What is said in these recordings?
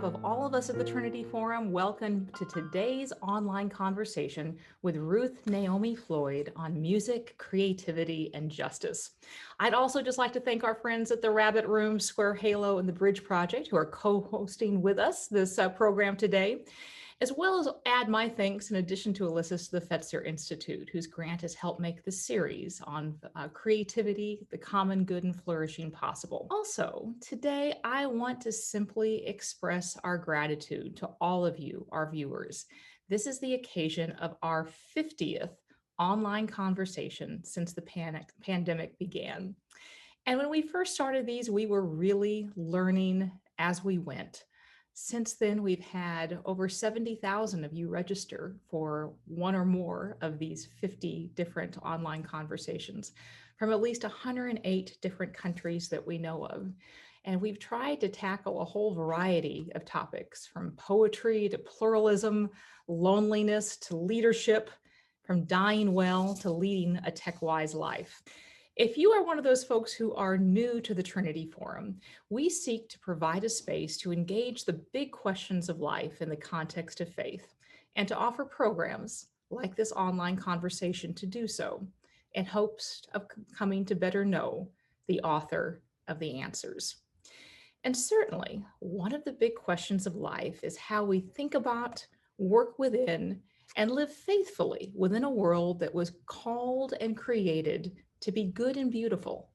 behalf of all of us at the Trinity Forum, welcome to today's online conversation with Ruth Naomi Floyd on music, creativity, and justice. I'd also just like to thank our friends at the Rabbit Room, Square Halo, and the Bridge Project who are co-hosting with us this program today, as well as add my thanks in addition to Alyssa's to the Fetzer Institute, whose grant has helped make the series on creativity, the common good and flourishing possible. Also, today I want to simply express our gratitude to all of you, our viewers. This is the occasion of our 50th online conversation since the pandemic began. And when we first started these, we were really learning as we went. Since then, we've had over 70,000 of you register for one or more of these 50 different online conversations from at least 108 different countries that we know of. And we've tried to tackle a whole variety of topics, from poetry to pluralism, loneliness to leadership, from dying well to leading a tech-wise life. If you are one of those folks who are new to the Trinity Forum, we seek to provide a space to engage the big questions of life in the context of faith, and to offer programs like this online conversation to do so, in hopes of coming to better know the author of the answers. And certainly, one of the big questions of life is how we think about, work within, and live faithfully within a world that was called and created to be good and beautiful,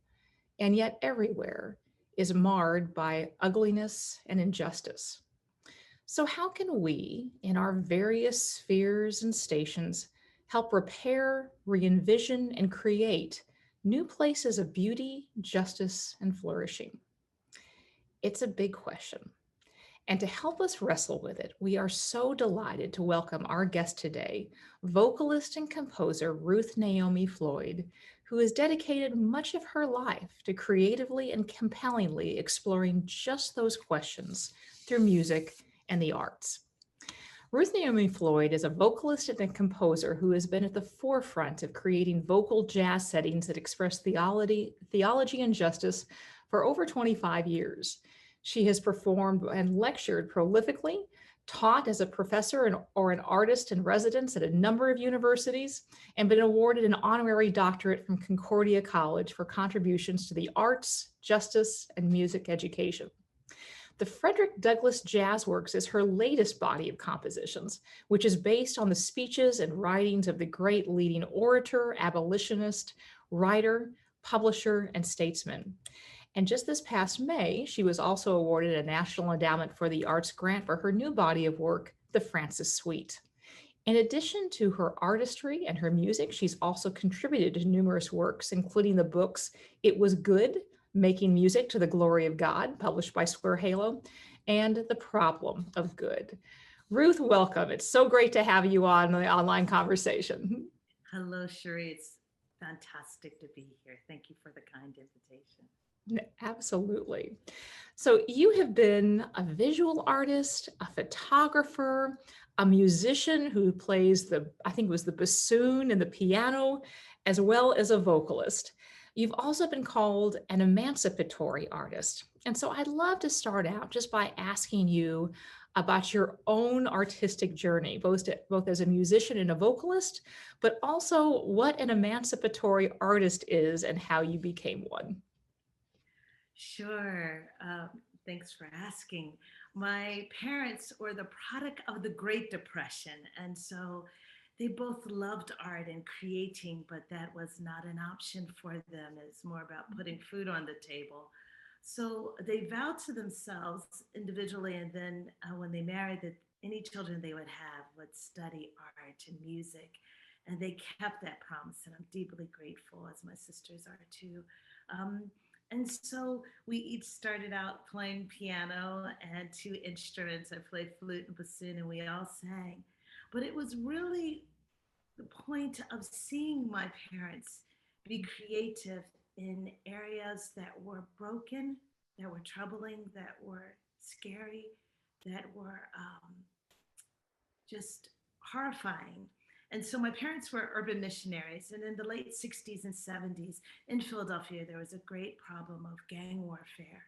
and yet everywhere is marred by ugliness and injustice. So how can we, in our various spheres and stations, help repair, re-envision, and create new places of beauty, justice, and flourishing? It's a big question. And to help us wrestle with it, we are so delighted to welcome our guest today, vocalist and composer Ruth Naomi Floyd, who has dedicated much of her life to creatively and compellingly exploring just those questions through music and the arts. Ruth Naomi Floyd is a vocalist and a composer who has been at the forefront of creating vocal jazz settings that express theology and justice for over 25 years. She has performed and lectured prolifically, taught as a professor or an artist in residence at a number of universities, and been awarded an honorary doctorate from Concordia College for contributions to the arts, justice, and music education. The Frederick Douglass Jazz Works is her latest body of compositions, which is based on the speeches and writings of the great leading orator, abolitionist, writer, publisher, and statesman. And just this past May, she was also awarded a National Endowment for the Arts grant for her new body of work, The Francis Suite. In addition to her artistry and her music, she's also contributed to numerous works, including the books It Was Good, Making Music to the Glory of God, published by Square Halo, and The Problem of Good. Ruth, welcome. It's so great to have you on the online conversation. Hello, Sheree. It's fantastic to be here. Thank you for the kind invitation. Absolutely. So you have been a visual artist, a photographer, a musician who plays I think it was the bassoon and the piano, as well as a vocalist. You've also been called an emancipatory artist. And so I'd love to start out just by asking you about your own artistic journey, both as a musician and a vocalist, but also what an emancipatory artist is and how you became one. Sure. Thanks for asking. My parents were the product of the Great Depression. And so they both loved art and creating, but that was not an option for them. It's more about putting food on the table. So they vowed to themselves individually, and then when they married, that any children they would have would study art and music. And they kept that promise, and I'm deeply grateful, as my sisters are too. And so we each started out playing piano and two instruments. I played flute and bassoon, and we all sang. But it was really the point of seeing my parents be creative in areas that were broken, that were troubling, that were scary, that were just horrifying. And so my parents were urban missionaries. And in the late 60s and 70s in Philadelphia, there was a great problem of gang warfare.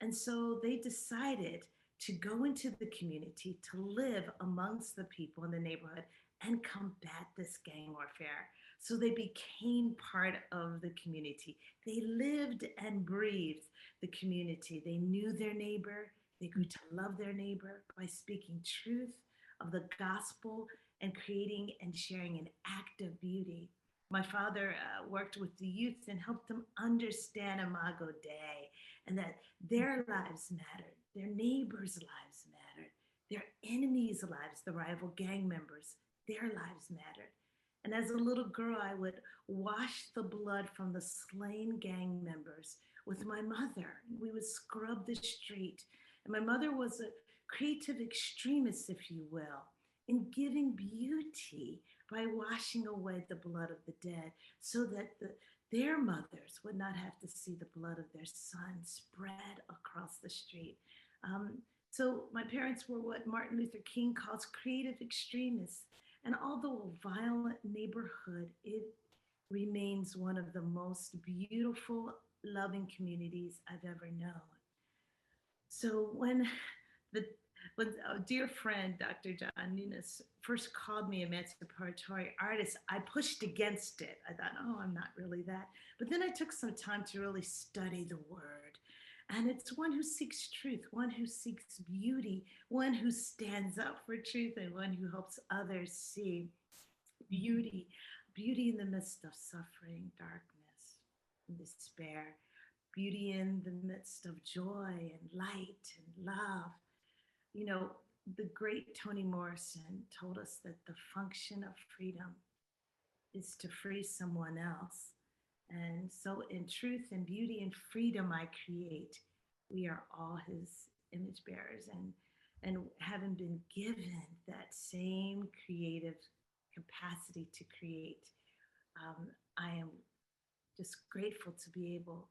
And so they decided to go into the community, to live amongst the people in the neighborhood and combat this gang warfare. So they became part of the community. They lived and breathed the community. They knew their neighbor. They grew to love their neighbor by speaking truth of the gospel and creating and sharing an act of beauty. My father worked with the youth and helped them understand Imago Dei and that their lives mattered, their neighbors' lives mattered, their enemies' lives, the rival gang members, their lives mattered. And as a little girl, I would wash the blood from the slain gang members with my mother. We would scrub the street. And my mother was a creative extremist, if you will, in giving beauty by washing away the blood of the dead so that their mothers would not have to see the blood of their son spread across the street. So my parents were what Martin Luther King calls creative extremists. And although a violent neighborhood, it remains one of the most beautiful, loving communities I've ever known. So the when a dear friend, Dr. John Nunes, first called me emancipatory artist, I pushed against it. I thought, oh, I'm not really that. But then I took some time to really study the word. And it's one who seeks truth, one who seeks beauty, one who stands up for truth, and one who helps others see beauty, beauty in the midst of suffering, darkness, and despair, beauty in the midst of joy and light and love. You know, the great Toni Morrison told us that the function of freedom is to free someone else. And so, in truth and beauty and freedom, I create. We are all his image bearers. And having been given that same creative capacity to create, I am just grateful to be able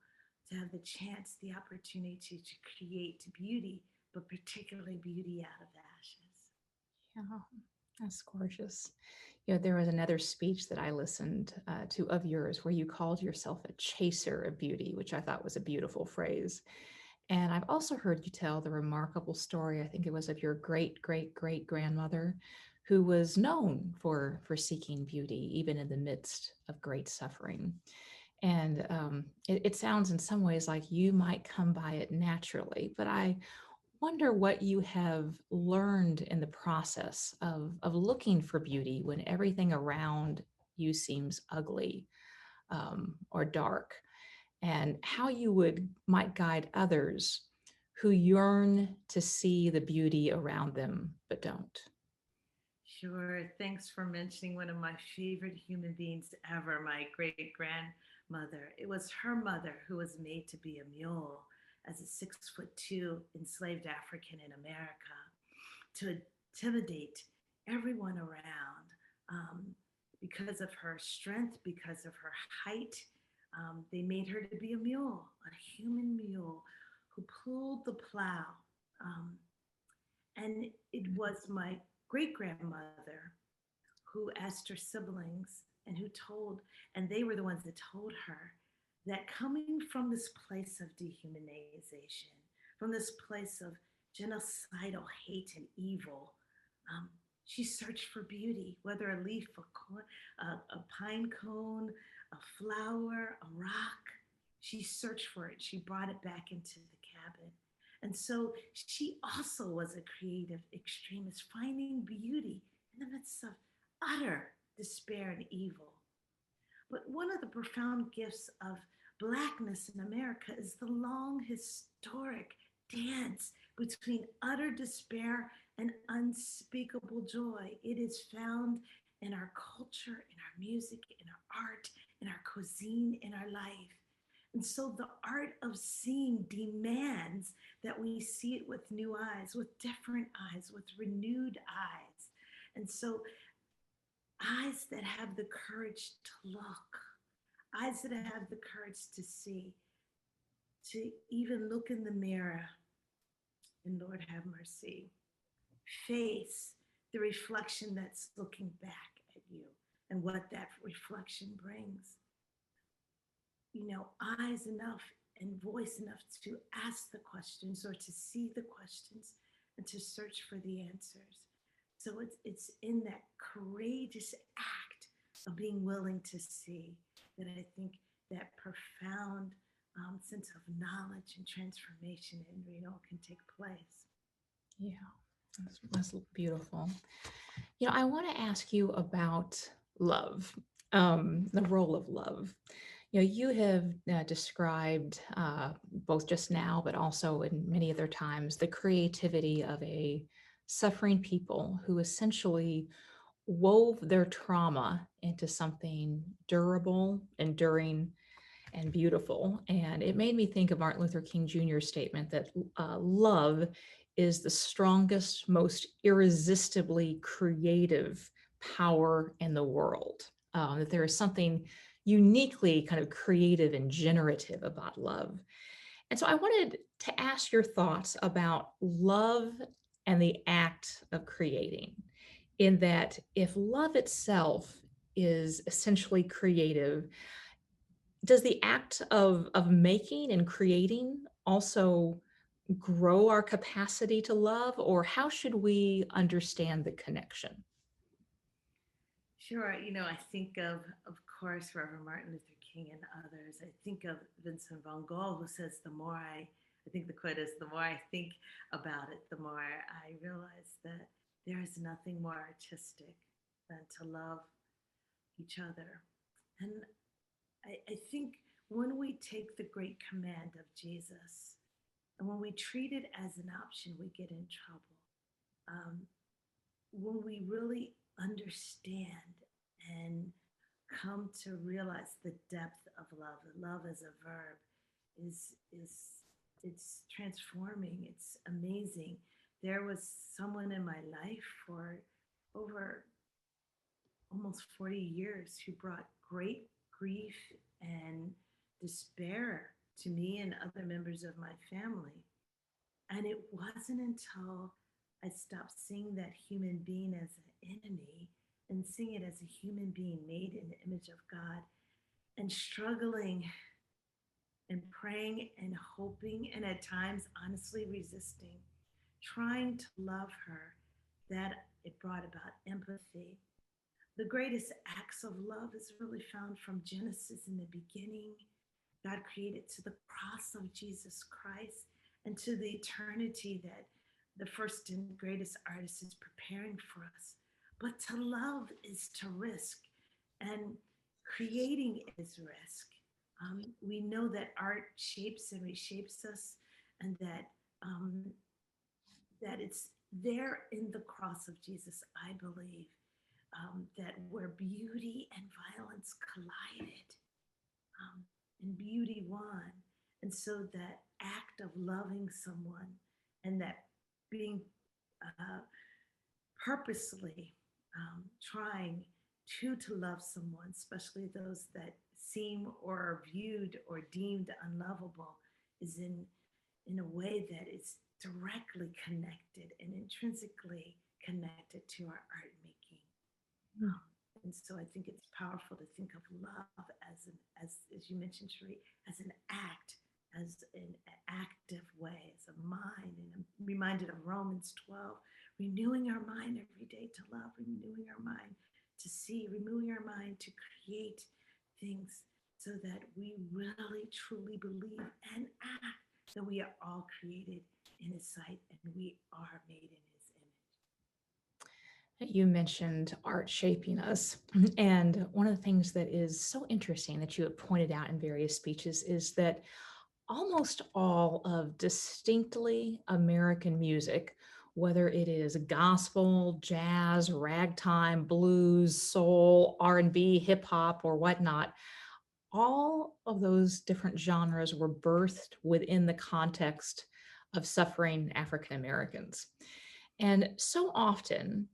to have the chance, the opportunity to create beauty, but particularly beauty out of ashes. Yeah, that's gorgeous. You know, there was another speech that I listened to of yours where you called yourself a chaser of beauty, which I thought was a beautiful phrase. And I've also heard you tell the remarkable story, I think it was of your great great great grandmother, who was known for seeking beauty, even in the midst of great suffering. And it sounds in some ways like you might come by it naturally, but I wonder what you have learned in the process of looking for beauty when everything around you seems ugly or dark, and how you might guide others who yearn to see the beauty around them but don't. Sure. Thanks for mentioning one of my favorite human beings ever, my great grandmother. It was her mother who was made to be a mule as a 6'2" enslaved African in America to intimidate everyone around because of her strength, because of her height. They made her to be a mule, a human mule who pulled the plow. Um, and it was my great grandmother who asked her siblings and who told, and they were the ones that told her that coming from this place of dehumanization, from this place of genocidal hate and evil, um, she searched for beauty, whether a leaf, a pine cone, a flower, a rock. She searched for it. She brought it back into the cabin. And so she also was a creative extremist, finding beauty in the midst of utter despair and evil. But one of the profound gifts of Blackness in America is the long historic dance between utter despair and unspeakable joy. It is found in our culture, in our music, in our art, in our cuisine, in our life. And so the art of seeing demands that we see it with new eyes, with different eyes, with renewed eyes. And so eyes that have the courage to look, eyes that have the courage to see, to even look in the mirror and Lord have mercy, face the reflection that's looking back at you and what that reflection brings. You know, eyes enough and voice enough to ask the questions or to see the questions and to search for the answers. So it's in that courageous act of being willing to see that I think that profound sense of knowledge and transformation and renewal can take place. Yeah, that's beautiful. I want to ask you about love, the role of love. You have described both just now, but also in many other times, the creativity of a suffering people who essentially wove their trauma into something durable, enduring, and beautiful. And it made me think of Martin Luther King Jr.'s statement that love is the strongest, most irresistibly creative power in the world. That there is something uniquely kind of creative and generative about love. And so I wanted to ask your thoughts about love and the act of creating, in that if love itself is essentially creative, does the act of making and creating also grow our capacity to love, or how should we understand the connection? Sure. I think of course, Reverend Martin Luther King and others. I think of Vincent van Gogh, who says, I think the quote is, the more I think about it, the more I realize that there is nothing more artistic than to love each other. And I think when we take the great command of Jesus and when we treat it as an option, we get in trouble. Um, when we really understand and come to realize the depth of love as a verb is it's transforming, it's amazing. There was someone in my life for over almost 40 years who brought great grief and despair to me and other members of my family. And it wasn't until I stopped seeing that human being as an enemy and seeing it as a human being made in the image of God and struggling and praying and hoping and at times honestly resisting, trying to love her, that it brought about empathy. The greatest acts of love is really found from Genesis in the beginning. God created to the cross of Jesus Christ and to the eternity that the first and greatest artist is preparing for us. But to love is to risk, and creating is risk. We know that art shapes and reshapes us, and that it's there in the cross of Jesus, I believe, that where beauty and violence collided, and beauty won. And so that act of loving someone and that being uh, purposely trying to love someone, especially those that seem or are viewed or deemed unlovable, is in a way that is directly connected and intrinsically connected to our art making. Mm. And so I think it's powerful to think of love as you mentioned, Cherie, as an act, as an active way, as a mind. And I'm reminded of Romans 12, renewing our mind every day to love, renewing our mind to see, renewing our mind to create things so that we really truly believe and act that we are all created in his sight and we are made in his image. You mentioned art shaping us. And one of the things that is so interesting that you have pointed out in various speeches is that almost all of distinctly American music, whether it is gospel, jazz, ragtime, blues, soul, R&B, hip hop, or whatnot, all of those different genres were birthed within the context of suffering African Americans. And so often,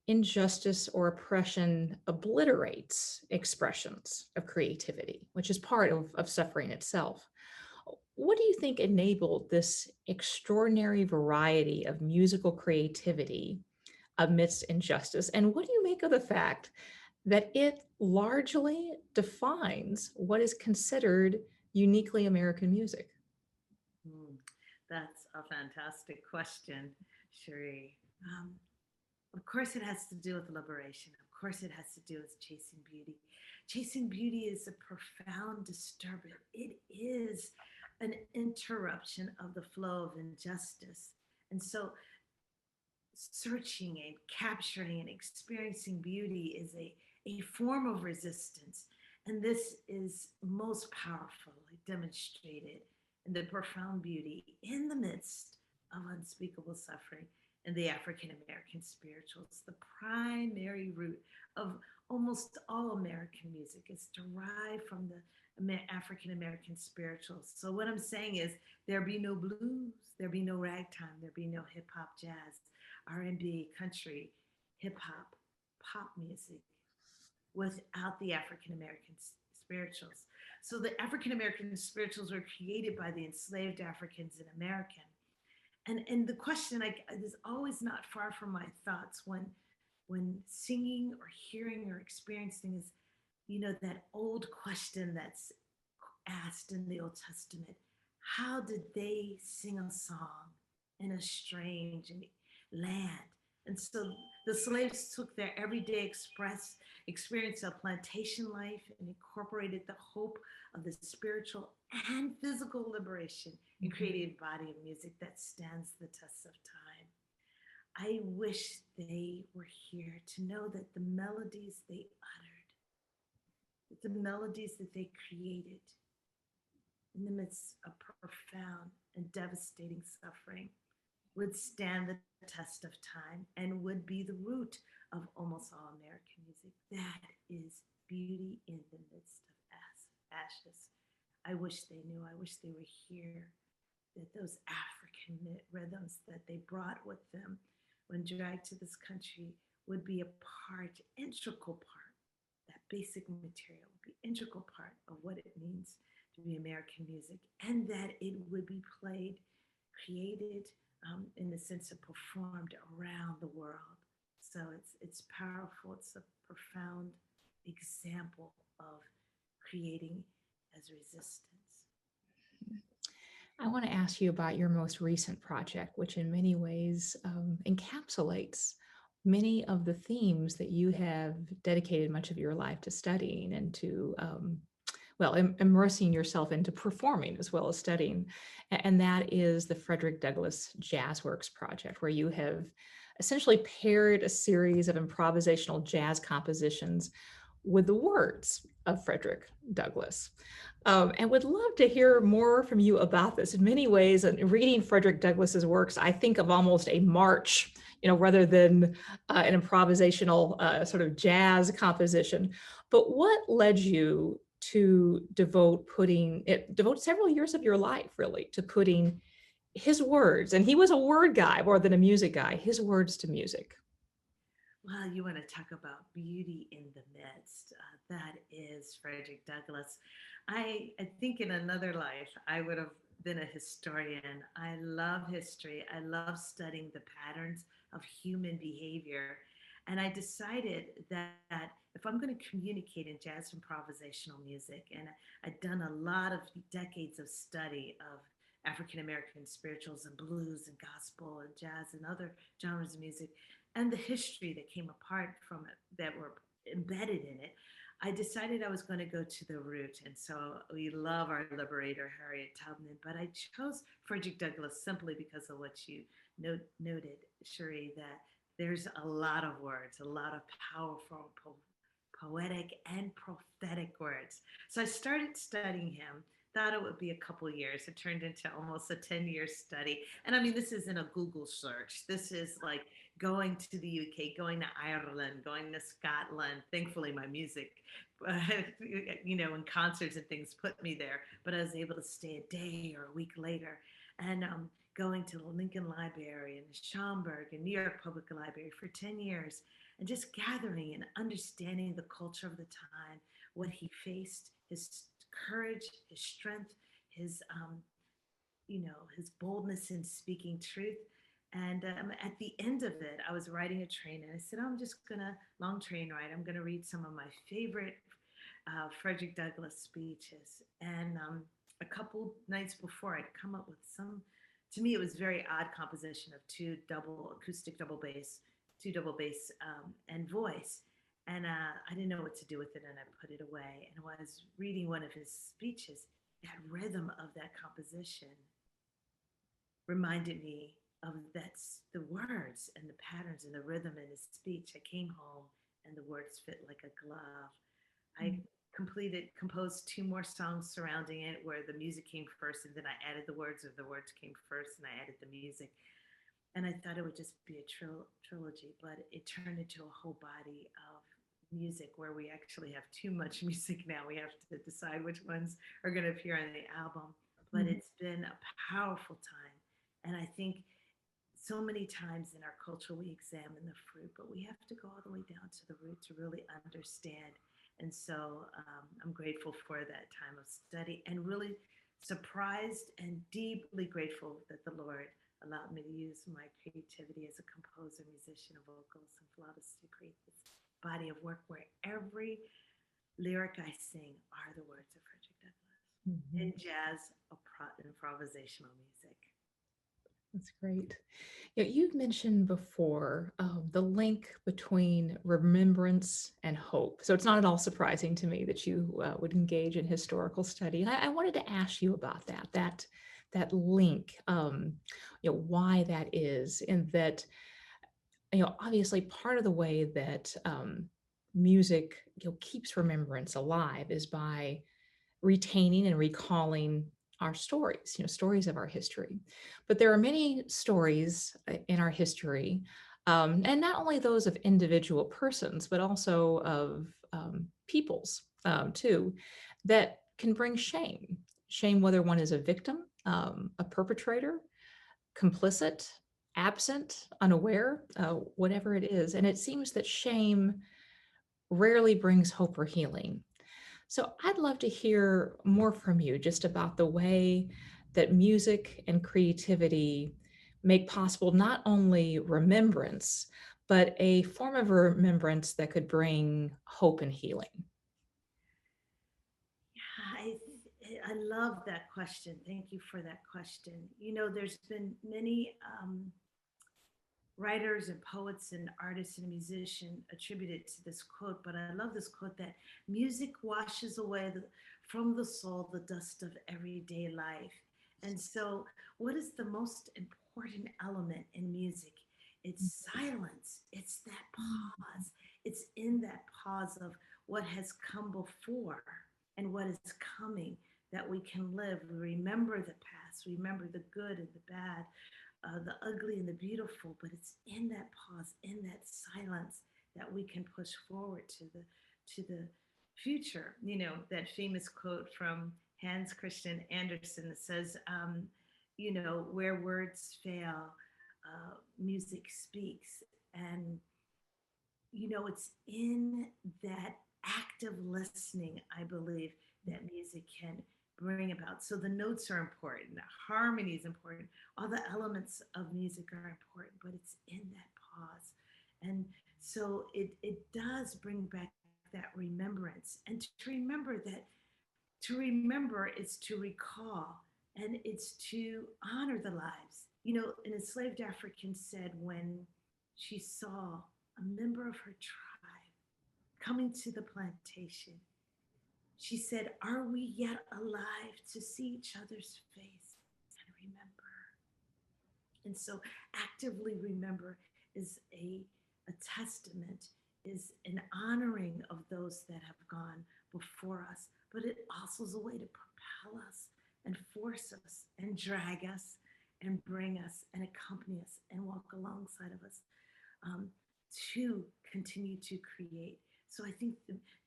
injustice or oppression obliterates expressions of creativity, which is part of suffering itself. What do you think enabled this extraordinary variety of musical creativity amidst injustice? And what do you make of the fact that it largely defines what is considered uniquely American music? Hmm, that's a fantastic question, Cherie. Of course, it has to do with liberation. Of course, it has to do with chasing beauty. Chasing beauty is a profound disturbance. It is an interruption of the flow of injustice. And so, searching and capturing and experiencing beauty is a form of resistance. And this is most powerfully demonstrated in the profound beauty in the midst of unspeakable suffering in the African American spirituals. The primary root of almost all American music is derived from the African American spirituals. So, what I'm saying is, there be no blues, there be no ragtime, there be no hip hop, jazz, R&B, country, hip hop, pop music without the African American spirituals. So the African American spirituals were created by the enslaved Africans in America. And the question is always not far from my thoughts when singing or hearing or experiencing is, that old question that's asked in the Old Testament: how did they sing a song in a strange land? And so the slaves took their everyday experience of plantation life and incorporated the hope of the spiritual and physical liberation and created a body of music that stands the test of time. I wish they were here to know that the melodies they uttered, that the melodies that they created in the midst of profound and devastating suffering would stand the test of time and would be the root of almost all American music. That is beauty in the midst of ashes. I wish they knew. I wish they were here. That those African rhythms that they brought with them when dragged to this country would be a part, integral part. That basic material would be integral part of what it means to be American music, and that it would be played, created, in the sense of performed around the world. So it's powerful. It's a profound example of creating as resistance. I want to ask you about your most recent project, which in many ways encapsulates many of the themes that you have dedicated much of your life to studying and to, immersing yourself into performing as well as studying. And that is the Frederick Douglass Jazz Works project, where you have essentially paired a series of improvisational jazz compositions with the words of Frederick Douglass. And would love to hear more from you about this. In many ways, reading Frederick Douglass's works, I think of almost a march, rather than an improvisational sort of jazz composition. But what led you to devote several years of your life really to putting his words, and he was a word guy more than a music guy, his words to music? Well, you want to talk about beauty in the midst. That is Frederick Douglass. I think in another life, I would have been a historian. I love history. I love studying the patterns of human behavior. And I decided that if I'm going to communicate in jazz improvisational music, and I'd done a lot of decades of study of African American spirituals and blues and gospel and jazz and other genres of music, and the history that came apart from it that were embedded in it, I decided I was going to go to the root. And so we love our liberator, Harriet Tubman, but I chose Frederick Douglass simply because of what you noted, Cherie, that there's a lot of words, a lot of powerful, poetic, and prophetic words. So I started studying him. Thought it would be a couple years. It turned into almost a 10-year study. And I mean, this isn't a Google search. This is like going to the UK, going to Ireland, going to Scotland. Thankfully, my music, in concerts and things put me there. But I was able to stay a day or a week later. And going to the Lincoln Library and the Schomburg and New York Public Library for 10 years, and just gathering and understanding the culture of the time, what he faced, his courage, his strength, his his boldness in speaking truth. And at the end of it, I was riding a train, and I said, I'm just gonna long train ride. I'm gonna read some of my favorite Frederick Douglass speeches. And a couple nights before, I'd come up with some to me, it was very odd composition of two double acoustic double bass, two double bass and voice. And I didn't know what to do with it, and I put it away. And when I was reading one of his speeches, that rhythm of that composition reminded me of that's the words and the patterns and the rhythm in his speech. I came home and the words fit like a glove. I composed two more songs surrounding it where the music came first and then I added the words, or the words came first and I added the music. And I thought it would just be a trilogy, but it turned into a whole body of music where we actually have too much music now. We have to decide which ones are going to appear on the album. But it's been a powerful time. And I think so many times in our culture we examine the fruit, but we have to go all the way down to the root to really understand. And so I'm grateful for that time of study, and really surprised and deeply grateful that the Lord allowed me to use my creativity as a composer, musician, a vocalist, and flautist to create this body of work where every lyric I sing are the words of Frederick Douglass in jazz, improvisational music. That's great. Yeah, you've mentioned before the link between remembrance and hope. So it's not at all surprising to me that you would engage in historical study. And I wanted to ask you about that link, why that is, and that, obviously part of the way that music, keeps remembrance alive is by retaining and recalling our stories, stories of our history. But there are many stories in our history, and not only those of individual persons, but also of peoples too, that can bring shame. Shame, whether one is a victim, a perpetrator, complicit, absent, unaware, whatever it is. And it seems that shame rarely brings hope or healing. So I'd love to hear more from you just about the way that music and creativity make possible not only remembrance, but a form of remembrance that could bring hope and healing. I love that question. Thank you for that question. There's been many writers and poets and artists and musicians attributed to this quote, but I love this quote that music washes away from the soul the dust of everyday life. And so, what is the most important element in music? It's silence. It's that pause. It's in that pause of what has come before and what is coming that we can live. We remember the past, remember the good and the bad, the ugly and the beautiful, but it's in that pause, in that silence, that we can push forward to the future. That famous quote from Hans Christian Andersen that says, where words fail, music speaks. And it's in that active listening, I believe, that music can bring about. So the notes are important, the harmony is important, all the elements of music are important, but it's in that pause. And so it does bring back that remembrance. And to remember is to recall, and it's to honor the lives. An enslaved African said when she saw a member of her tribe coming to the plantation, she said, "Are we yet alive to see each other's face and remember?" And so actively remember is a testament, is an honoring of those that have gone before us, but it also is a way to propel us and force us and drag us and bring us and accompany us and walk alongside of us, to continue to create. So I think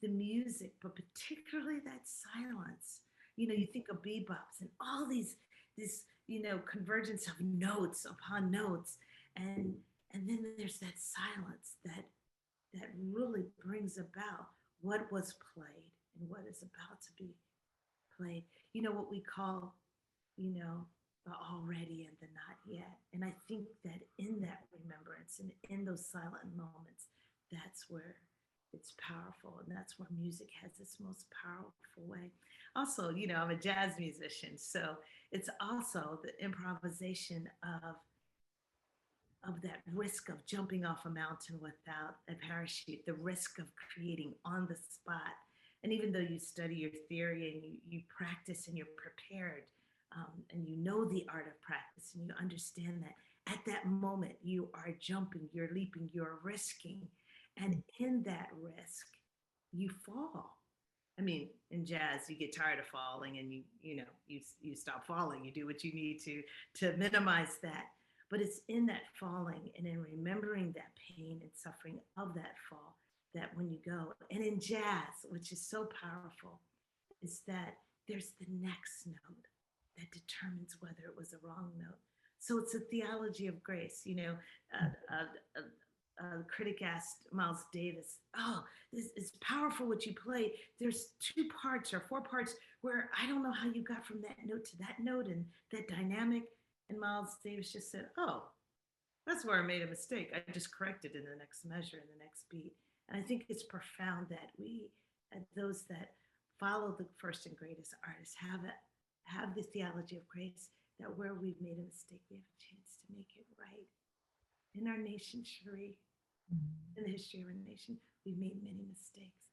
the music, but particularly that silence, you think of bebops and all this, convergence of notes upon notes. And then there's that silence that really brings about what was played and what is about to be played. What we call, the already and the not yet. And I think that in that remembrance and in those silent moments, that's where it's powerful. And that's where music has its most powerful way. Also, I'm a jazz musician, so it's also the improvisation of that risk of jumping off a mountain without a parachute, the risk of creating on the spot. And even though you study your theory and you practice and you're prepared, and you know the art of practice and you understand that at that moment you are jumping, you're leaping, you're risking. And in that risk, you fall. I mean, in jazz, you get tired of falling and you stop falling. You do what you need to minimize that. But it's in that falling and in remembering that pain and suffering of that fall that when you go, and in jazz, which is so powerful, is that there's the next note that determines whether it was a wrong note. So it's a theology of grace. A critic asked Miles Davis, "Oh, this is powerful what you play. There's 2 parts or 4 parts where I don't know how you got from that note to that note and that dynamic." And Miles Davis just said, "Oh, that's where I made a mistake. I just corrected in the next measure, in the next beat." And I think it's profound that we, those that follow the first and greatest artists, have the theology of grace, that where we've made a mistake, we have a chance to make it right. In our nation, Cherie, in the history of our nation, we've made many mistakes,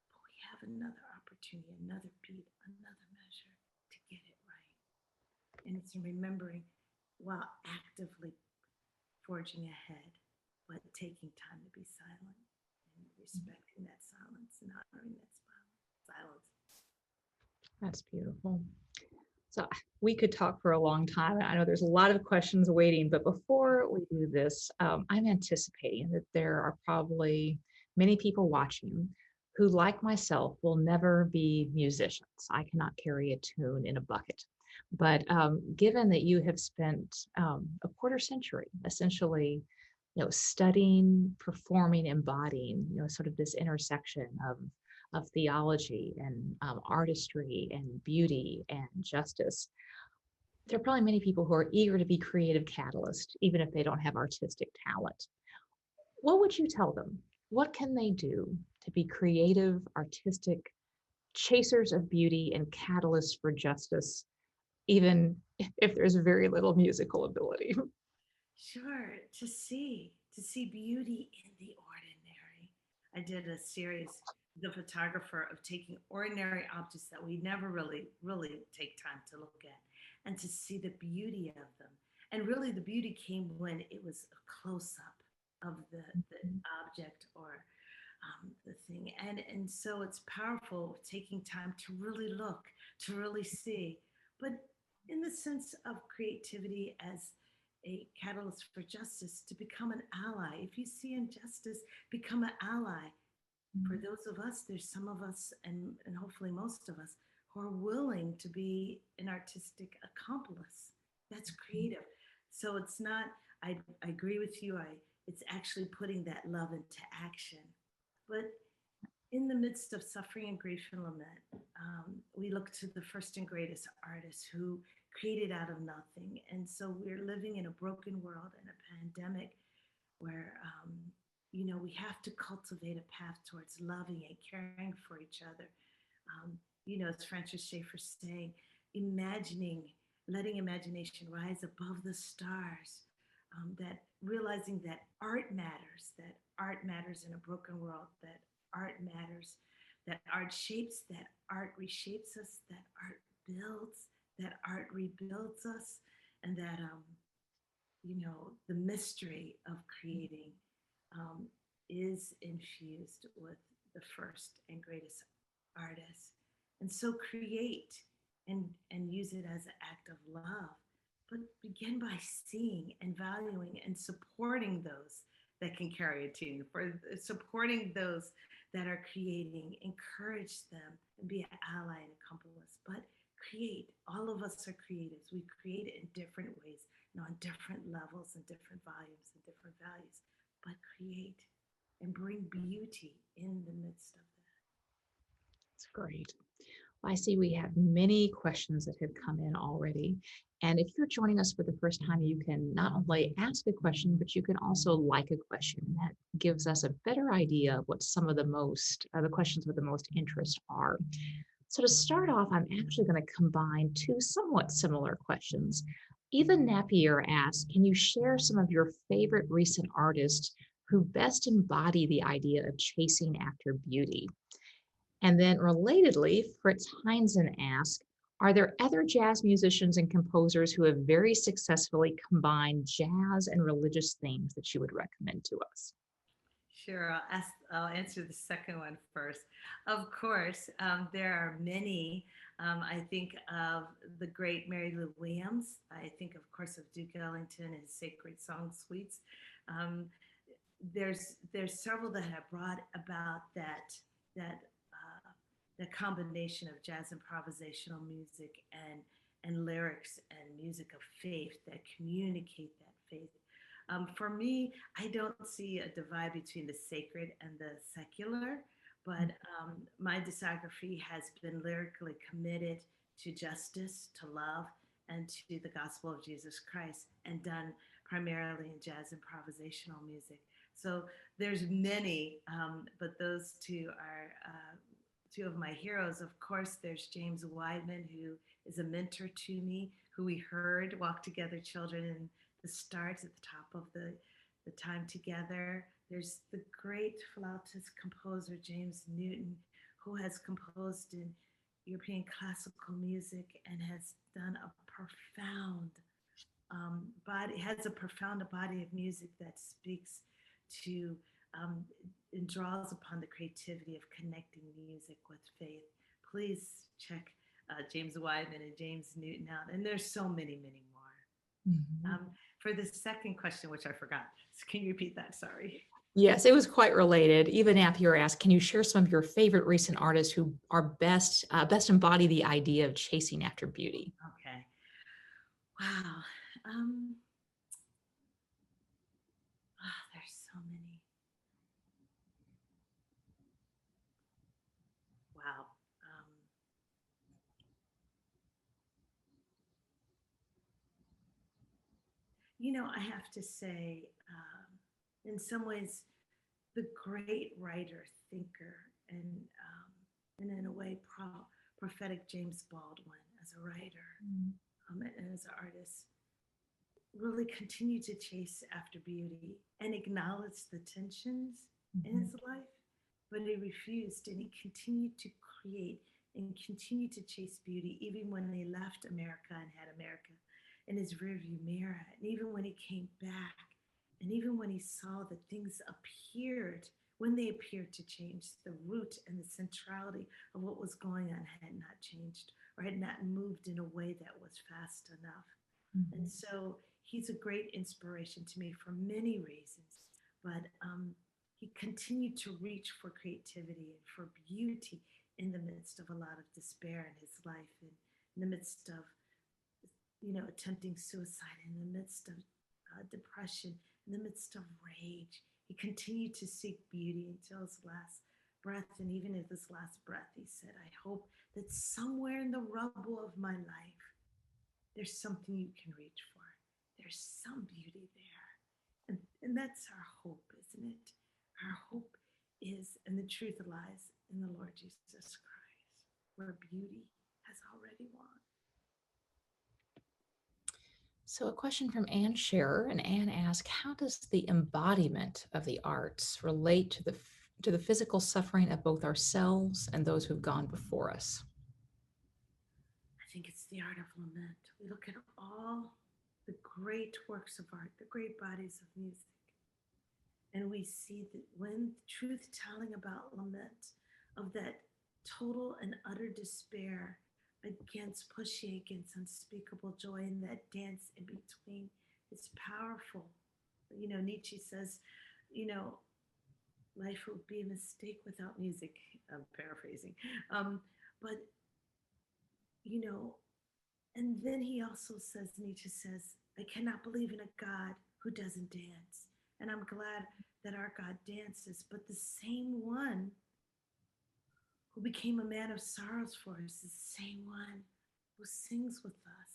but we have another opportunity, another beat, another measure to get it right. And it's in remembering while actively forging ahead, but taking time to be silent and respecting that silence and honoring that silence. That's beautiful. So we could talk for a long time. I know there's a lot of questions waiting, but before we do this, I'm anticipating that there are probably many people watching who, like myself, will never be musicians. I cannot carry a tune in a bucket. But given that you have spent a quarter century essentially, studying, performing, embodying, sort of this intersection of theology and artistry and beauty and justice, there are probably many people who are eager to be creative catalysts, even if they don't have artistic talent. What would you tell them? What can they do to be creative, artistic chasers of beauty and catalysts for justice, even if there's very little musical ability? Sure, to see beauty in the ordinary. I did a series, The Photographer, of taking ordinary objects that we never really take time to look at, and to see the beauty of them. And really, the beauty came when it was a close up of the object or the thing. And so it's powerful taking time to really look, to really see, but in the sense of creativity as a catalyst for justice, to become an ally. If you see injustice, become an ally. For those of us, there's some of us, and hopefully most of us, who are willing to be an artistic accomplice. That's creative. So it's not, I agree with you. It's actually putting that love into action. But in the midst of suffering and grief and lament, we look to the first and greatest artists who created out of nothing. And so we're living in a broken world and a pandemic where, we have to cultivate a path towards loving and caring for each other. As Francis Schaeffer saying, imagining, letting imagination rise above the stars, that realizing that art matters in a broken world, that art matters, that art shapes, that art reshapes us, that art builds, that art rebuilds us, and that, the mystery of creating is infused with the first and greatest artist. And so create and use it as an act of love, but begin by seeing and valuing and supporting those that can carry a tune, for supporting those that are creating, encourage them and be an ally and accomplice. But create. All of us are creatives. We create it in different ways, on different levels and different volumes and different values. But create and bring beauty in the midst of that. That's great. I see we have many questions that have come in already. And if you're joining us for the first time, you can not only ask a question, but you can also like a question. That gives us a better idea of what some of the questions with the most interest are. So to start off, I'm actually going to combine two somewhat similar questions. Eva Napier asks, can you share some of your favorite recent artists who best embody the idea of chasing after beauty? And then relatedly, Fritz Heinzen asks, are there other jazz musicians and composers who have very successfully combined jazz and religious themes that you would recommend to us? Sure, I'll answer the second one first. Of course, there are many. I think of the great Mary Lou Williams. I think, of course, of Duke Ellington and his Sacred Song Suites. Um, there's several that have brought about that that combination of jazz improvisational music and lyrics and music of faith that communicate that faith. For me, I don't see a divide between the sacred and the secular, but my discography has been lyrically committed to justice, to love, and to the gospel of Jesus Christ, and done primarily in jazz improvisational music. So there's many, but those two are two of my heroes. Of course, there's James Weidman, who is a mentor to me, who we heard Walk Together Children in the Stars at the top of the time together. There's the great flautist composer James Newton, who has composed in European classical music and has done a profound body, has a profound body of music that speaks to um, and draws upon the creativity of connecting music with faith. Please check James Weidman and James Newton out, and there's so many, many more. Mhm. For the second question, which I forgot, so can you repeat that? Sorry. Yes, it was quite related. Eva Napier asked, can you share some of your favorite recent artists who are best embody the idea of chasing after beauty? Okay. Wow. Um, there's so many. Wow. Um, I have to say, in some ways, the great writer, thinker, and in a way, prophetic James Baldwin as a writer and as an artist really continued to chase after beauty and acknowledge the tensions in his life, but he refused and he continued to create and continued to chase beauty even when he left America and had America in his rearview mirror, and even when he came back, and even when he saw that things appeared, when they appeared to change, the root and the centrality of what was going on had not changed or had not moved in a way that was fast enough. And so he's a great inspiration to me for many reasons. But he continued to reach for creativity and for beauty in the midst of a lot of despair in his life, and in the midst of, attempting suicide, in the midst of depression, in the midst of rage. He continued to seek beauty until his last breath. And even in his last breath, he said, I hope that somewhere in the rubble of my life, there's something you can reach for. There's some beauty there. And that's our hope, isn't it? Our hope is, and the truth lies in the Lord Jesus Christ, where beauty has already won. So a question from Anne Scherer, and Anne asked, how does the embodiment of the arts relate to the physical suffering of both ourselves and those who've gone before us? I think it's the art of lament. We look at all the great works of art, the great bodies of music, and we see that when truth telling about lament, of that total and utter despair against pushing against unspeakable joy, and that dance in between is powerful. Nietzsche says, you know, life would be a mistake without music. I'm paraphrasing. But, you know, and then he also says, Nietzsche says, I cannot believe in a God who doesn't dance. And I'm glad that our God dances, but the same one who became a man of sorrows for us, the same one who sings with us,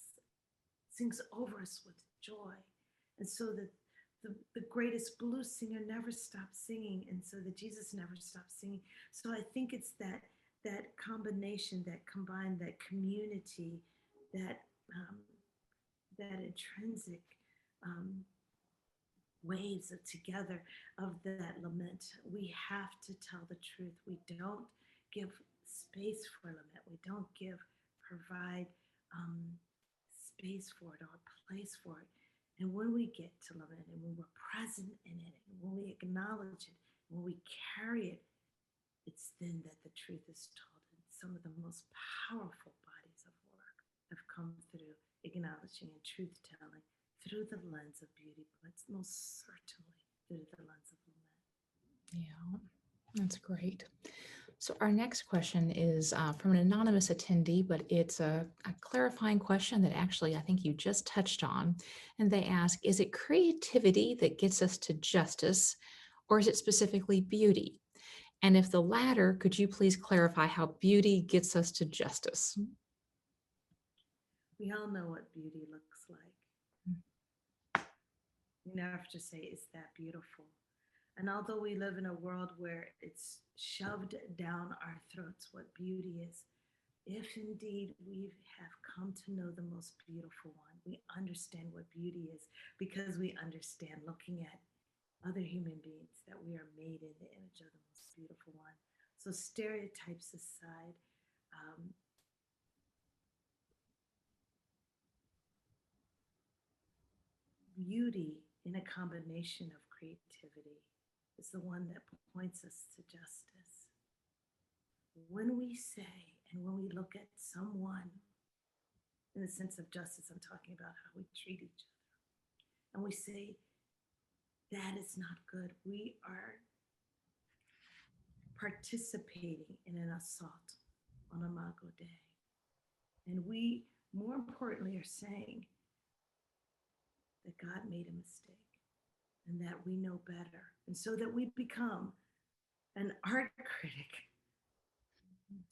sings over us with joy. And so that the greatest blues singer never stopped singing, and so that Jesus never stopped singing. So I think it's that combination, that combined, that community, that um, that intrinsic um, waves of together of that lament. We have to tell the truth. We don't give space for lament. We don't provide um, space for it or place for it. And when we get to lament and when we're present in it and when we acknowledge it, when we carry it, it's then that the truth is told. And some of the most powerful bodies of work have come through acknowledging and truth telling through the lens of beauty, but most certainly through the lens of lament. Yeah, that's great. So our next question is from an anonymous attendee, but it's a clarifying question that actually I think you just touched on. And they ask, is it creativity that gets us to justice, or is it specifically beauty? And if the latter, could you please clarify how beauty gets us to justice? We all know what beauty looks like. You never have to say, is that beautiful? And although we live in a world where it's shoved down our throats what beauty is, if indeed we have come to know the most beautiful one, we understand what beauty is because we understand looking at other human beings that we are made in the image of the most beautiful one. So, stereotypes aside, um, beauty in a combination of creativity is the one that points us to justice. When we say and when we look at someone in the sense of justice, I'm talking about how we treat each other, and we say, that is not good, we are participating in an assault on Imago Dei. And we, more importantly, are saying that God made a mistake and that we know better. And so that we become an art critic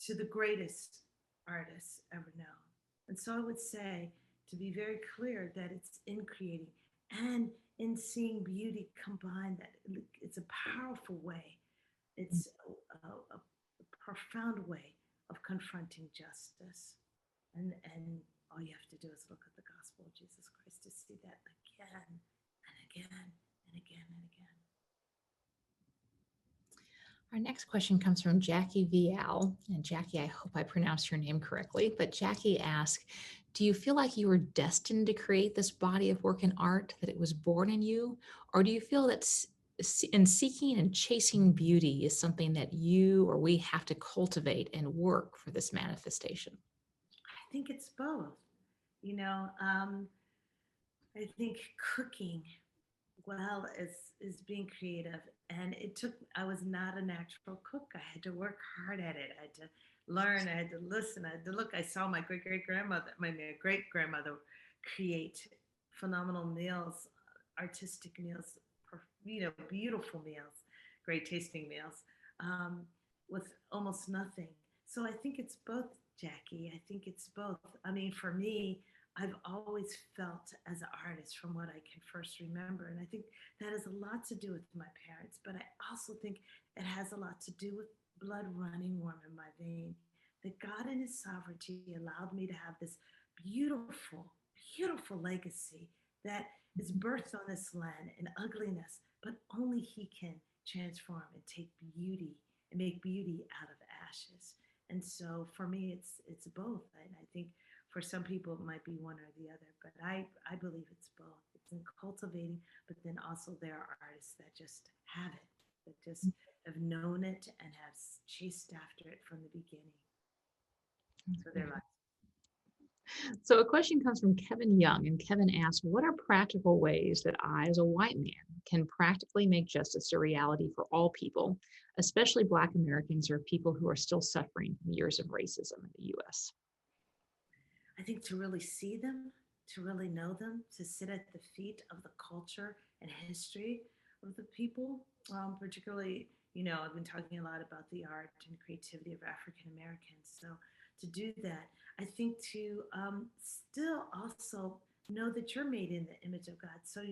to the greatest artists ever known. And so I would say, to be very clear, that it's in creating and in seeing beauty combined, that it's a powerful way. It's a profound way of confronting justice. And all you have to do is look at the gospel of Jesus Christ to see that again and again and again and again. Our next question comes from Jackie Vial. And Jackie, I hope I pronounced your name correctly, but Jackie asked, do you feel like you were destined to create this body of work and art, that it was born in you? Or do you feel that in seeking and chasing beauty is something that you or we have to cultivate and work for this manifestation? I think it's both. You know, I think cooking well is being creative, and it took. I was not a natural cook. I had to work hard at it. I had to learn. I had to listen. I had to look. I saw my great grandmother, my great grandmother, create phenomenal meals, artistic meals, beautiful meals, great tasting meals, with almost nothing. So I think it's both, Jackie. I think it's both. I mean, for me, I've always felt as an artist from what I can first remember. And I think that has a lot to do with my parents, but I also think it has a lot to do with blood running warm in my vein. That God in his sovereignty allowed me to have this beautiful, beautiful legacy that is birthed on this land in ugliness, but only he can transform and take beauty and make beauty out of ashes. And so for me, it's both. And I think for some people it might be one or the other, but I believe it's both. It's in cultivating, but then also there are artists that just have it, that just have known it and have chased after it from the beginning. So they're like, So a question comes from Kevin Young, and Kevin asks, what are practical ways that I, as a white man, can practically make justice a reality for all people, especially Black Americans or people who are still suffering from years of racism in the US? I think to really see them, to really know them, to sit at the feet of the culture and history of the people, particularly I've been talking a lot about the art and creativity of African Americans. So to do that, I think to still also know that you're made in the image of God. So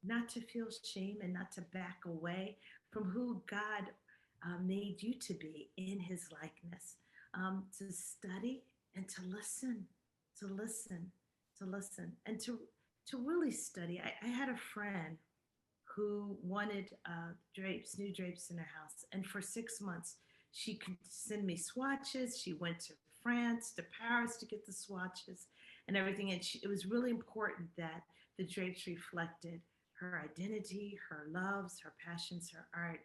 not to feel shame and not to back away from who God made you to be in his likeness. To study and to listen, to listen, and to really study. I had a friend who wanted new drapes in her house. And for 6 months, she could send me swatches. She went to France, to Paris to get the swatches and everything. And it was really important that the drapes reflected her identity, her loves, her passions, her art.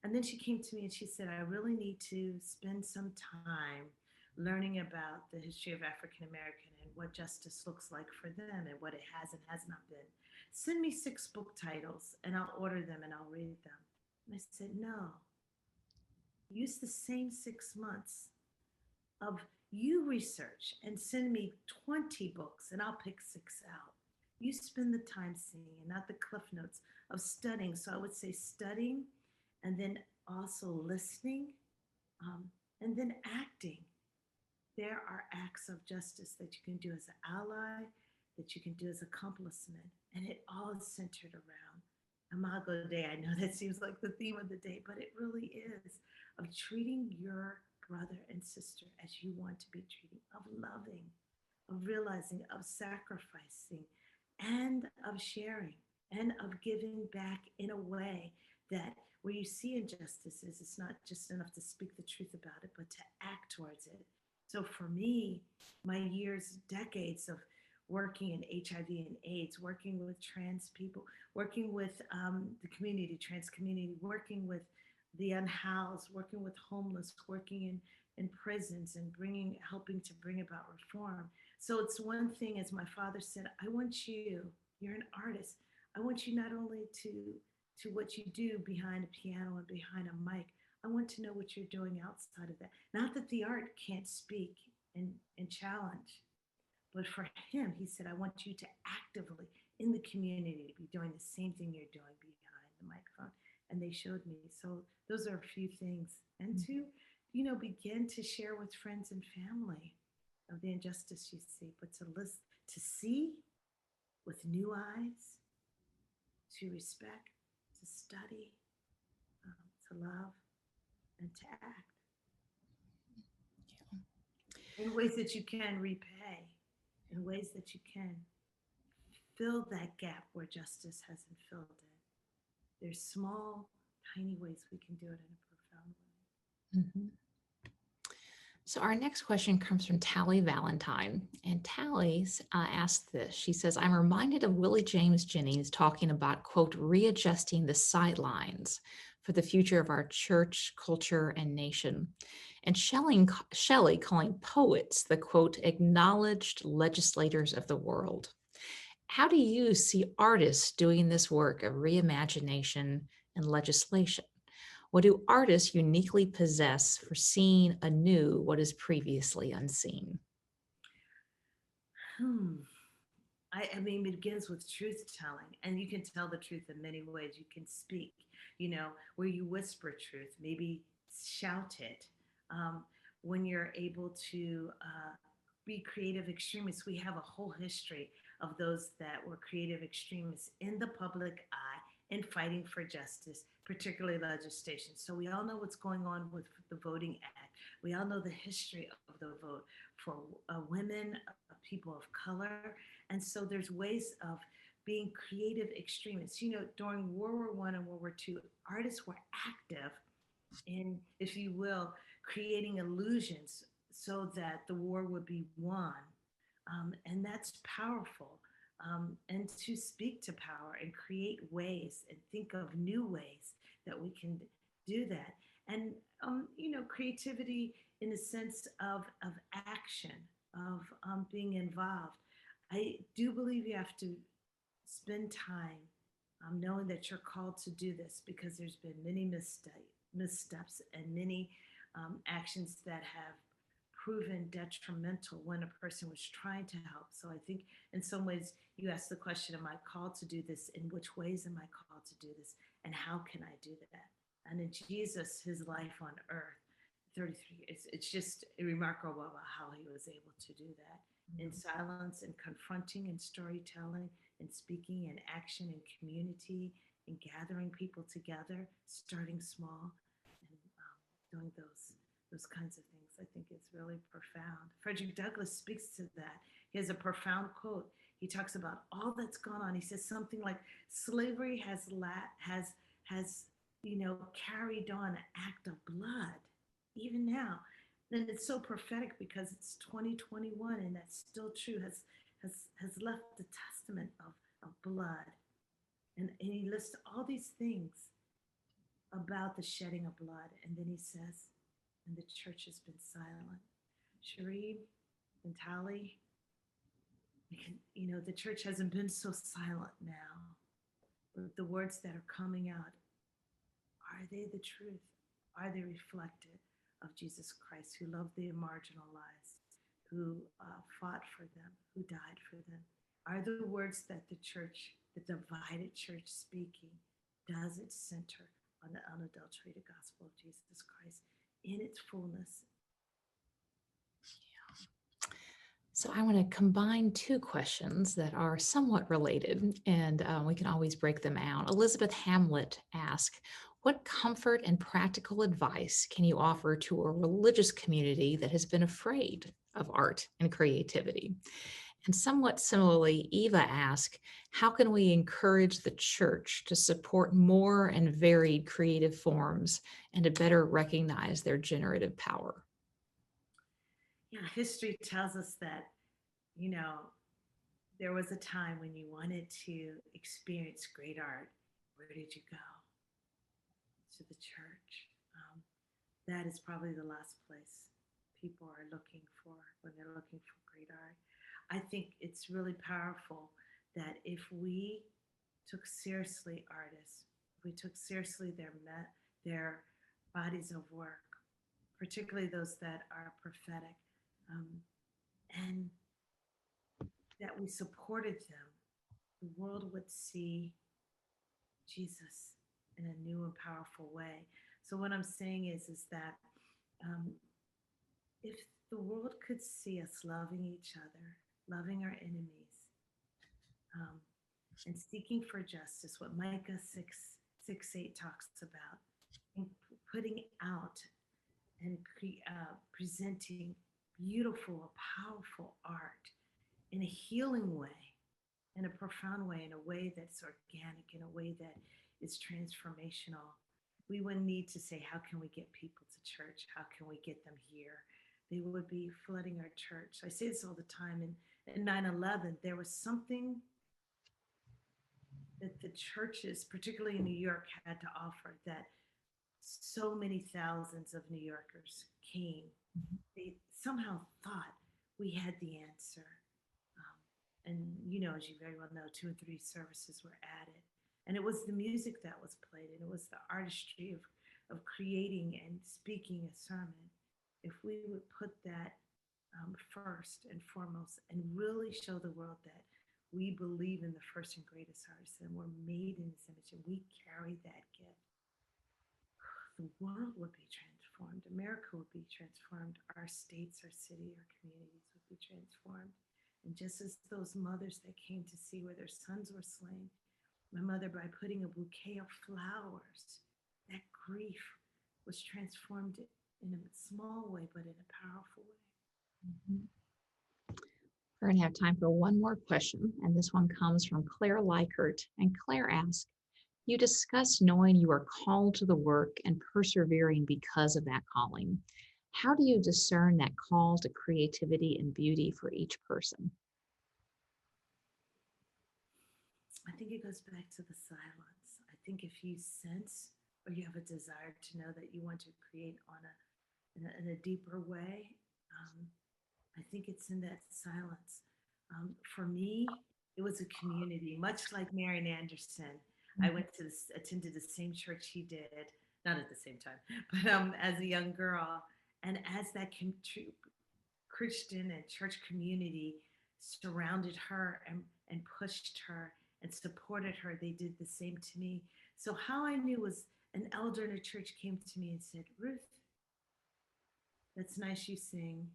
And then she came to me and she said, I really need to spend some time learning about the history of African American and what justice looks like for them and what it has and has not been. Send me 6 book titles and I'll order them and I'll read them. And I said, no, use the same 6 months of you research and send me 20 books and I'll pick 6 out. You spend the time seeing and not the cliff notes of studying. So I would say studying and then also listening and then acting. There are acts of justice that you can do as an ally, that you can do as accomplishment, and it all is centered around Imago Dei. I know that seems like the theme of the day, but it really is of treating your brother and sister as you want to be treated, of loving, of realizing, of sacrificing, and of sharing, and of giving back in a way that where you see injustices, it's not just enough to speak the truth about it, but to act towards it. So for me, my years, decades of working in HIV and AIDS, working with trans people, working with the community, trans community, working with the unhoused, working with homeless, working in prisons and helping to bring about reform. So it's one thing, as my father said, I want you're an artist. I want you not only to what you do behind a piano and behind a mic, I want to know what you're doing outside of that. Not that the art can't speak and challenge, but for him, he said, I want you to actively in the community be doing the same thing you're doing behind the microphone. And they showed me. So those are a few things. And to, begin to share with friends and family of the injustice you see, but to listen, to see with new eyes, to respect, to study, to love, and to act in ways that you can repay, in ways that you can fill that gap where justice hasn't filled it. There's small, tiny ways we can do it in a profound way. Mhm. So our next question comes from Tally Valentine. And Tally asked this. She says, I'm reminded of Willie James Jennings talking about, quote, readjusting the sidelines for the future of our church, culture, and nation. And Shelley calling poets the, quote, acknowledged legislators of the world. How do you see artists doing this work of reimagination and legislation? What do artists uniquely possess for seeing anew what is previously unseen? Hmm. I mean, it begins with truth telling, and you can tell the truth in many ways. You can speak, where you whisper truth, maybe shout it. Um, when you're able to be creative extremists, we have a whole history of those that were creative extremists in the public eye in fighting for justice, particularly legislation. So we all know what's going on with the Voting Act. We all know the history of the vote for women, people of color. And so there's ways of being creative extremists. During World War I and World War II, artists were active in, if you will, creating illusions so that the war would be won. And that's powerful. And to speak to power and create ways and think of new ways that we can do that. And, creativity in the sense of action, of being involved. I do believe you have to spend time knowing that you're called to do this because there's been many missteps and many actions that have proven detrimental when a person was trying to help. So I think in some ways you ask the question, am I called to do this? In which ways am I called to do this? And how can I do that? And in Jesus, his life on earth, 33, it's just remarkable about how he was able to do that in silence and confronting and storytelling and speaking and action and community and gathering people together, starting small and doing those kinds of things. I think it's really profound. Frederick Douglass speaks to that. He has a profound quote. He talks about all that's gone on. He says something like, "Slavery has carried on an act of blood, even now." And it's so prophetic because it's 2021 and that's still true, has left a testament of blood. And he lists all these things about the shedding of blood. And then he says, and the church has been silent. Sheree and Tali, the church hasn't been so silent now. But the words that are coming out, are they the truth? Are they reflective of Jesus Christ, who loved the marginalized, who fought for them, who died for them? Are the words that the church, the divided church speaking, does it center on the unadulterated gospel of Jesus Christ in its fullness? So I want to combine two questions that are somewhat related, and we can always break them out. Elizabeth Hamlet asked, what comfort and practical advice can you offer to a religious community that has been afraid of art and creativity? And somewhat similarly, Eva asked, how can we encourage the church to support more and varied creative forms and to better recognize their generative power? Yeah, history tells us that, there was a time when you wanted to experience great art. Where did you go? To the church. That is probably the last place people are looking for when they're looking for great art. I think it's really powerful that if we took seriously artists, if we took seriously their bodies of work, particularly those that are prophetic, um, and that we supported them, the world would see Jesus in a new and powerful way. So what I'm saying is that um, if the world could see us loving each other, loving our enemies, um, and seeking for justice, what Micah 6:8 talks about, and putting out and presenting beautiful, powerful art in a healing way, in a profound way, in a way that's organic, in a way that is transformational. We wouldn't need to say, how can we get people to church? How can we get them here? They would be flooding our church. I say this all the time. In 9/11, there was something that the churches, particularly in New York, had to offer that so many thousands of New Yorkers came. They somehow thought we had the answer. And as you very well know, 2 and 3 services were added. And it was the music that was played, and it was the artistry of creating and speaking a sermon. If we would put that first and foremost and really show the world that we believe in the first and greatest artist and we're made in his image and we carry that gift, the world would be transformed. America would be transformed. Our states, our city, our communities would be transformed. And just as those mothers that came to see where their sons were slain, my mother, by putting a bouquet of flowers, that grief was transformed in a small way, but in a powerful way. Mhm. We're going to have time for one more question, and this one comes from Claire Likert. And Claire asks, you discuss knowing you are called to the work and persevering because of that calling. How do you discern that call to creativity and beauty for each person? I think it goes back to the silence. I think if you sense or you have a desire to know that you want to create in a deeper way, I think it's in that silence. For me, it was a community, much like Marian Anderson. I attended the same church he did, not at the same time, but as a young girl. And as that Christian and church community surrounded her and pushed her and supported her, they did the same to me. So how I knew was An elder in a church came to me and said, Ruth, that's nice you sing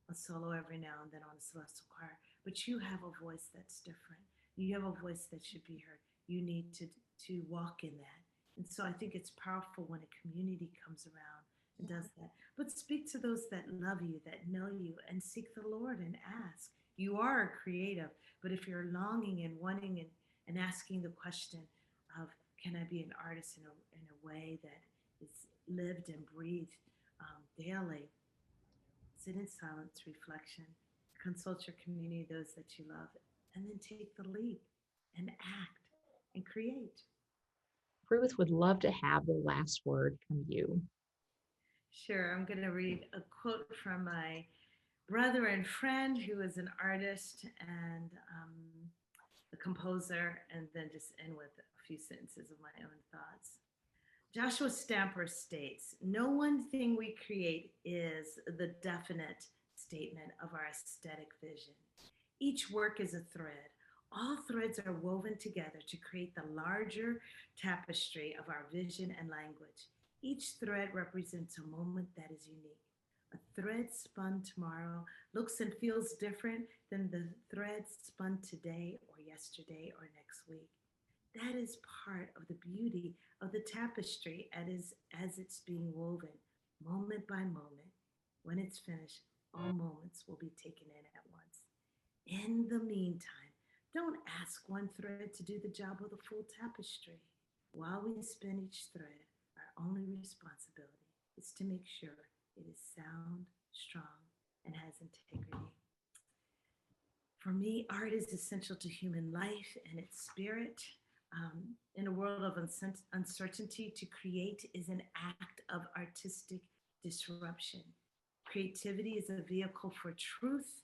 a solo every now and then on a celestial choir, but you have a voice that's different. You have a voice that should be heard. You need to walk in that. And so I think it's powerful when a community comes around and does that. But speak to those that love you, that know you, and seek the Lord and ask. You are creative, but if you're longing and wanting and asking the question of, can I be an artist in a way that is lived and breathed daily? Sit in silence, reflection, consult your community, those that you love, and then take the leap and act and create. Ruth would love to have the last word from you. Sure, I'm going to read a quote from my brother and friend who is an artist and a composer, and then just end with a few sentences of my own thoughts. Joshua Stamper states, no one thing we create is the definite statement of our aesthetic vision. Each work is a thread. All threads are woven together to create the larger tapestry of our vision and language. Each thread represents a moment that is unique. A thread spun tomorrow looks and feels different than the thread spun today or yesterday or next week. That is part of the beauty of the tapestry as it's being woven, moment by moment. When it's finished, all moments will be taken in at once. In the meantime, don't ask one thread to do the job of the full tapestry. While we spin each thread, our only responsibility is to make sure it is sound, strong, and has integrity. For me, art is essential to human life and its spirit. In a world of uncertainty, to create is an act of artistic disruption. Creativity is a vehicle for truth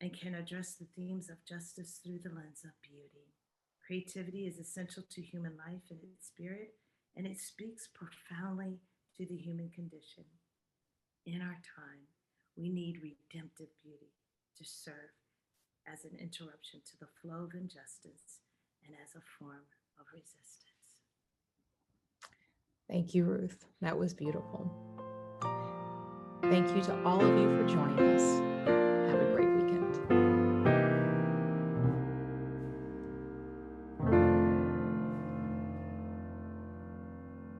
and can address the themes of justice through the lens of beauty. Creativity is essential to human life and its spirit, and it speaks profoundly to the human condition. In our time, we need redemptive beauty to serve as an interruption to the flow of injustice and as a form of resistance. Thank you, Ruth. That was beautiful. Thank you to all of you for joining us.